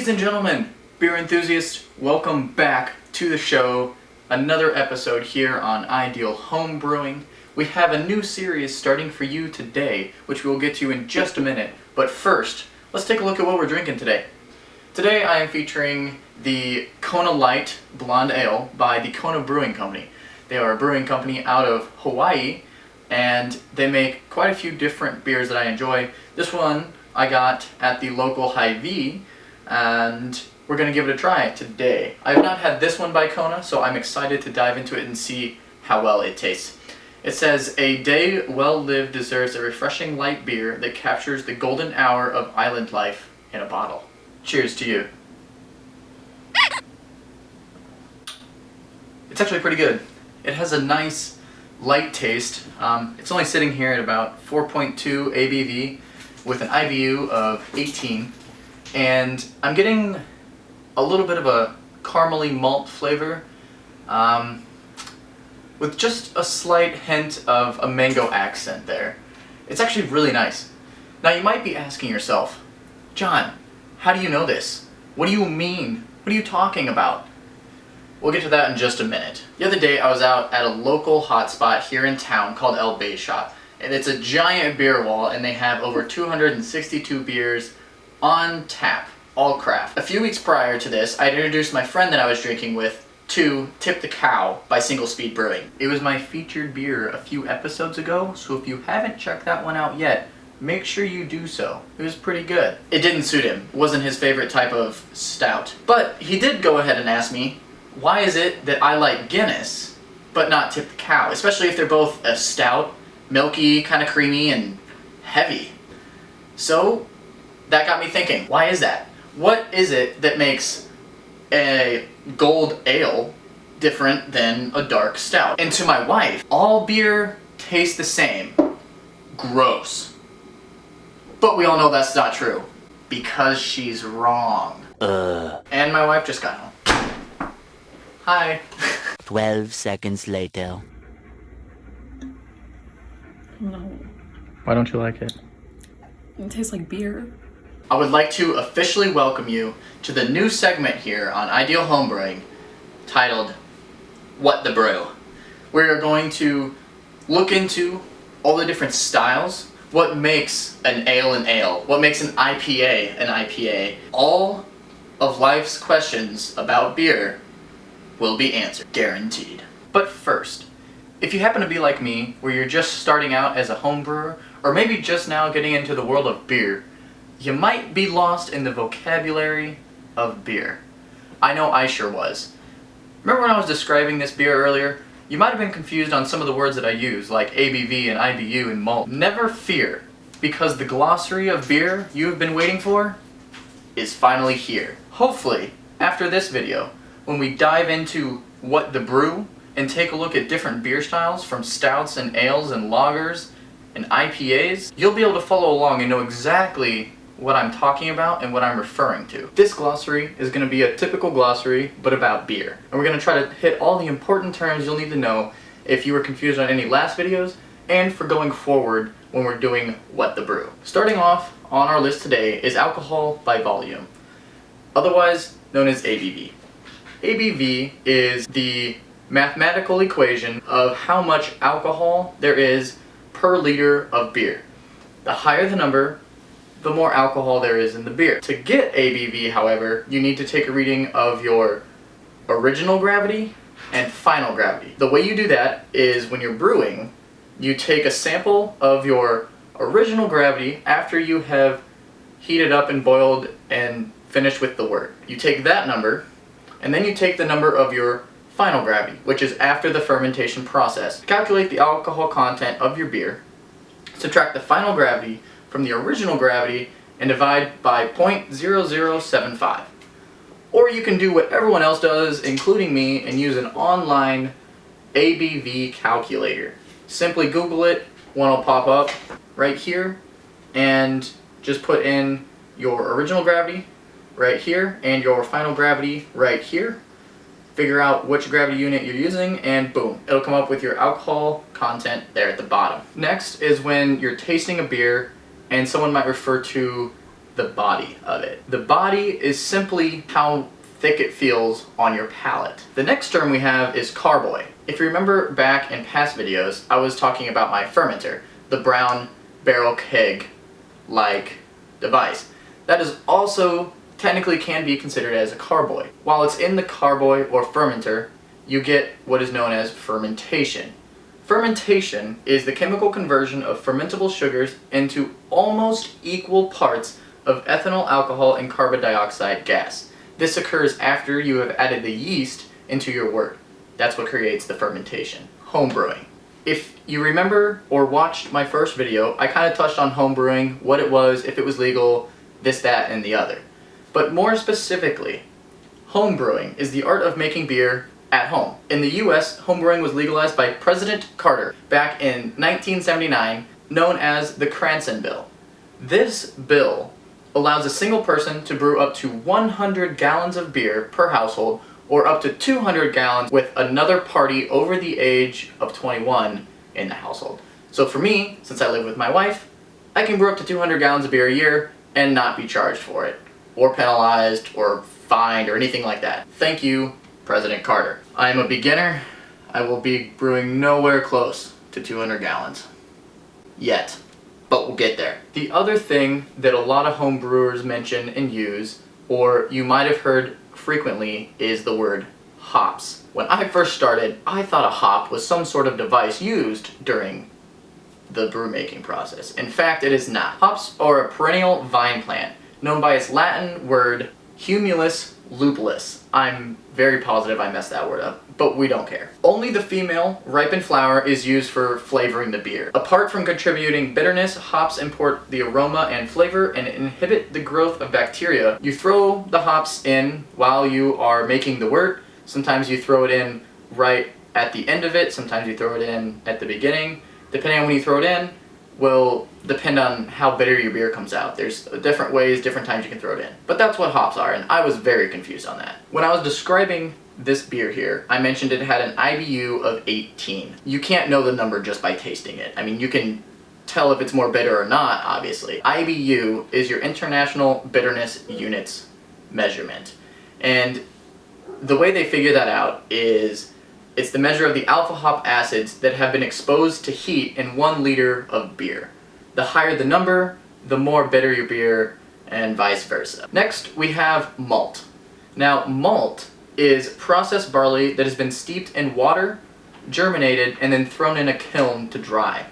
Ladies and gentlemen, beer enthusiasts, welcome back to the show. Another episode here on Ideal Homebrewing. We have a new series starting for you today, which we'll get to in just a minute. But first, let's take a look at what we're drinking today. Today I am featuring the Kona Light Blonde Ale by the Kona Brewing Company. They are a brewing company out of Hawaii, and they make quite a few different beers that I enjoy. This one I got at the local Hy-Vee, and we're going to give it a try today. I have not had this one by Kona, so I'm excited to dive into it and see how well it tastes. It says, a day well lived deserves a refreshing light beer that captures the golden hour of island life in a bottle. Cheers to you. It's actually pretty good. It has a nice light taste. It's only sitting here at about 4.2 ABV with an IBU of 18. And I'm getting a little bit of a caramely malt flavor with just a slight hint of a mango accent there. It's actually really nice. Now you might be asking yourself, John, how do you know this? What do you mean? What are you talking about? We'll get to that in just a minute. The other day I was out at a local hotspot here in town called El Bay Shop. And it's a giant beer wall, and they have over 262 beers on tap, all craft. A few weeks prior to this, I introduced my friend that I was drinking with to Tip the Cow by Single Speed Brewing. It was my featured beer a few episodes ago, so if you haven't checked that one out yet, make sure you do so. It was pretty good. It didn't suit him. It wasn't his favorite type of stout. But he did go ahead and ask me, why is it that I like Guinness, but not Tip the Cow? Especially if they're both a stout, milky, kind of creamy, and heavy. So that got me thinking, why is that? What is it that makes a gold ale different than a dark stout? And to my wife, all beer tastes the same. Gross. But we all know that's not true. Because she's wrong. And my wife just got home. Hi. 12 seconds later. No. Why don't you like it? It tastes like beer. I would like to officially welcome you to the new segment here on Ideal Homebrewing titled, What the Brew. We're going to look into all the different styles, what makes an ale, what makes an IPA. All of life's questions about beer will be answered, guaranteed. But first, if you happen to be like me, where you're just starting out as a home brewer, or maybe just now getting into the world of beer, you might be lost in the vocabulary of beer. I know I sure was. Remember when I was describing this beer earlier? You might have been confused on some of the words that I use, like ABV and IBU and malt. Never fear, because the glossary of beer you have been waiting for is finally here. Hopefully, after this video, when we dive into what the brew and take a look at different beer styles from stouts and ales and lagers and IPAs, you'll be able to follow along and know exactly what I'm talking about and what I'm referring to. This glossary is going to be a typical glossary, but about beer. And we're going to try to hit all the important terms you'll need to know if you were confused on any last videos, and for going forward when we're doing What the Brew. Starting off on our list today is alcohol by volume, otherwise known as ABV. ABV is the mathematical equation of how much alcohol there is per liter of beer. The higher the number, the more alcohol there is in the beer. To get ABV, however, you need to take a reading of your original gravity and final gravity. The way you do that is when you're brewing, you take a sample of your original gravity after you have heated up and boiled and finished with the wort. You take that number, and then you take the number of your final gravity, which is after the fermentation process. Calculate the alcohol content of your beer, subtract the final gravity from the original gravity, and divide by 0.0075. Or you can do what everyone else does, including me, and use an online ABV calculator. Simply Google it, one will pop up right here, and just put in your original gravity right here and your final gravity right here. Figure out which gravity unit you're using, and boom, it'll come up with your alcohol content there at the bottom. Next is when you're tasting a beer and someone might refer to the body of it. The body is simply how thick it feels on your palate. The next term we have is carboy. If you remember back in past videos, I was talking about my fermenter, the brown barrel keg-like device. That is also technically can be considered as a carboy. While it's in the carboy or fermenter, you get what is known as fermentation. Fermentation is the chemical conversion of fermentable sugars into almost equal parts of ethanol alcohol and carbon dioxide gas. This occurs after you have added the yeast into your wort. That's what creates the fermentation. Homebrewing. If you remember or watched my first video, I kind of touched on homebrewing, what it was, if it was legal, this, that, and the other. But more specifically, homebrewing is the art of making beer at home. In the US, homebrewing was legalized by President Carter back in 1979, known as the Cranston Bill. This bill allows a single person to brew up to 100 gallons of beer per household, or up to 200 gallons with another party over the age of 21 in the household. So for me, since I live with my wife, I can brew up to 200 gallons of beer a year and not be charged for it, or penalized, or fined, or anything like that. Thank you, President Carter. I am a beginner. I will be brewing nowhere close to 200 gallons. Yet. But we'll get there. The other thing that a lot of home brewers mention and use, or you might have heard frequently, is the word hops. When I first started, I thought a hop was some sort of device used during the brew making process. In fact, it is not. Hops are a perennial vine plant, known by its Latin word Humulus lupulus. I'm very positive I messed that word up, but we don't care. Only the female ripened flower is used for flavoring the beer. Apart from contributing bitterness, hops impart the aroma and flavor and inhibit the growth of bacteria. You throw the hops in while you are making the wort. Sometimes you throw it in right at the end of it, sometimes you throw it in at the beginning. Depending on when you throw it in, will depend on how bitter your beer comes out. There's different ways, different times you can throw it in. But that's what hops are, and I was very confused on that. When I was describing this beer here, I mentioned it had an IBU of 18. You can't know the number just by tasting it. I mean, you can tell if it's more bitter or not, obviously. IBU is your International Bitterness Units measurement. And the way they figure that out is it's the measure of the alpha hop acids that have been exposed to heat in 1 liter of beer. The higher the number, the more bitter your beer, and vice versa. Next, we have malt. Now, malt is processed barley that has been steeped in water, germinated, and then thrown in a kiln to dry.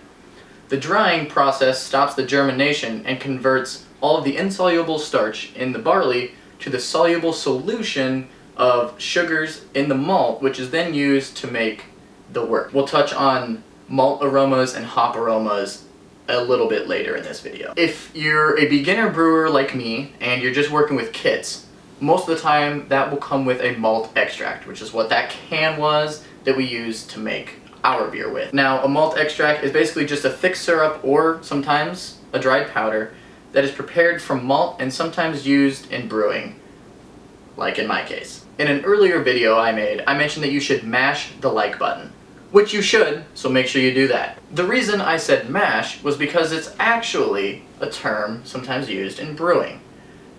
The drying process stops the germination and converts all of the insoluble starch in the barley to the soluble solution of sugars in the malt, which is then used to make the wort. We'll touch on malt aromas and hop aromas a little bit later in this video. If you're a beginner brewer like me and you're just working with kits, most of the time that will come with a malt extract, which is what that can was that we use to make our beer with. Now, a malt extract is basically just a thick syrup or sometimes a dried powder that is prepared from malt and sometimes used in brewing, like in my case. In an earlier video I made, I mentioned that you should mash the like button, which you should, so make sure you do that. The reason I said mash was because it's actually a term sometimes used in brewing.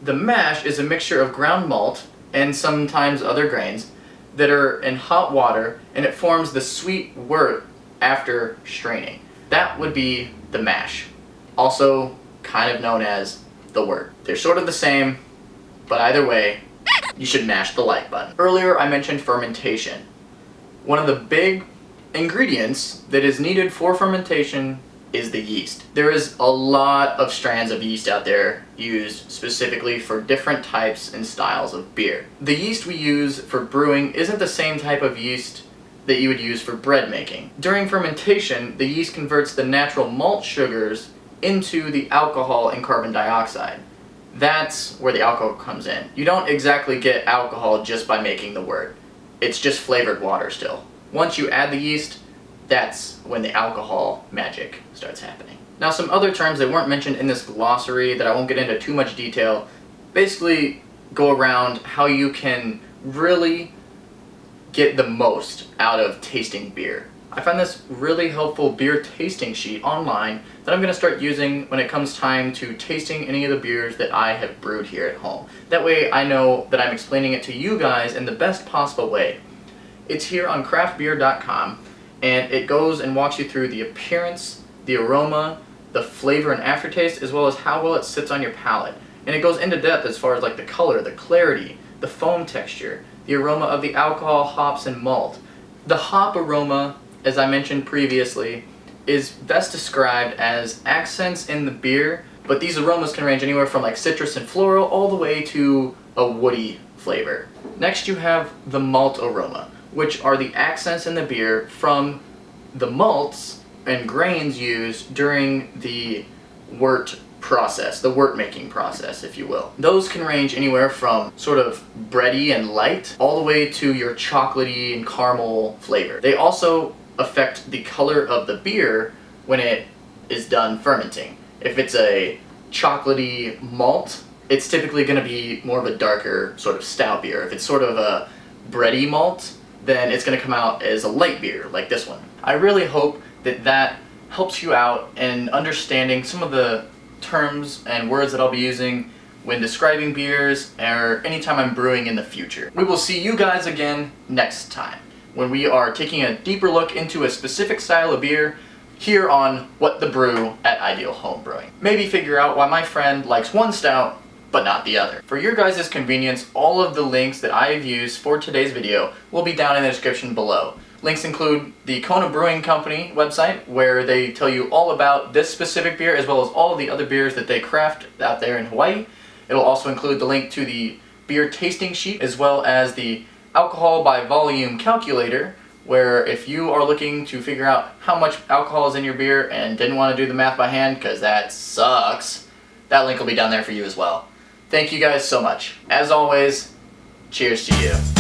The mash is a mixture of ground malt and sometimes other grains that are in hot water, and it forms the sweet wort after straining. That would be the mash, also kind of known as the wort. They're sort of the same, but either way, you should mash the like button. Earlier I mentioned fermentation. One of the big ingredients that is needed for fermentation is the yeast. There is a lot of strands of yeast out there used specifically for different types and styles of beer. The yeast we use for brewing isn't the same type of yeast that you would use for bread making. During fermentation, the yeast converts the natural malt sugars into the alcohol and carbon dioxide. That's where the alcohol comes in. You don't exactly get alcohol just by making the wort. It's just flavored water still. Once you add the yeast, that's when the alcohol magic starts happening. Now, some other terms that weren't mentioned in this glossary that I won't get into too much detail basically go around how you can really get the most out of tasting beer. I find this really helpful beer tasting sheet online that I'm going to start using when it comes time to tasting any of the beers that I have brewed here at home. That way I know that I'm explaining it to you guys in the best possible way. It's here on craftbeer.com, and it goes and walks you through the appearance, the aroma, the flavor and aftertaste, as well as how well it sits on your palate. And it goes into depth as far as like the color, the clarity, the foam texture, the aroma of the alcohol, hops, and malt. The hop aroma, as I mentioned previously, is best described as accents in the beer, but these aromas can range anywhere from like citrus and floral all the way to a woody flavor. Next you have the malt aroma, which are the accents in the beer from the malts and grains used during the wort process, the wort making process, if you will. Those can range anywhere from sort of bready and light all the way to your chocolatey and caramel flavor. They also affect the color of the beer when it is done fermenting. If it's a chocolatey malt, it's typically going to be more of a darker sort of stout beer. If it's sort of a bready malt, then it's going to come out as a light beer like this one. I really hope that that helps you out in understanding some of the terms and words that I'll be using when describing beers or anytime I'm brewing in the future. We will see you guys again next time when we are taking a deeper look into a specific style of beer here on What the Brew at Ideal Homebrewing. Maybe figure out why my friend likes one stout but not the other. For your guys' convenience, all of the links that I have used for today's video will be down in the description below. Links include the Kona Brewing Company website, where they tell you all about this specific beer as well as all of the other beers that they craft out there in Hawaii. It'll also include the link to the beer tasting sheet as well as the alcohol by volume calculator, where if you are looking to figure out how much alcohol is in your beer and didn't want to do the math by hand because that sucks, that link will be down there for you as well. Thank you guys so much. As always, cheers to you.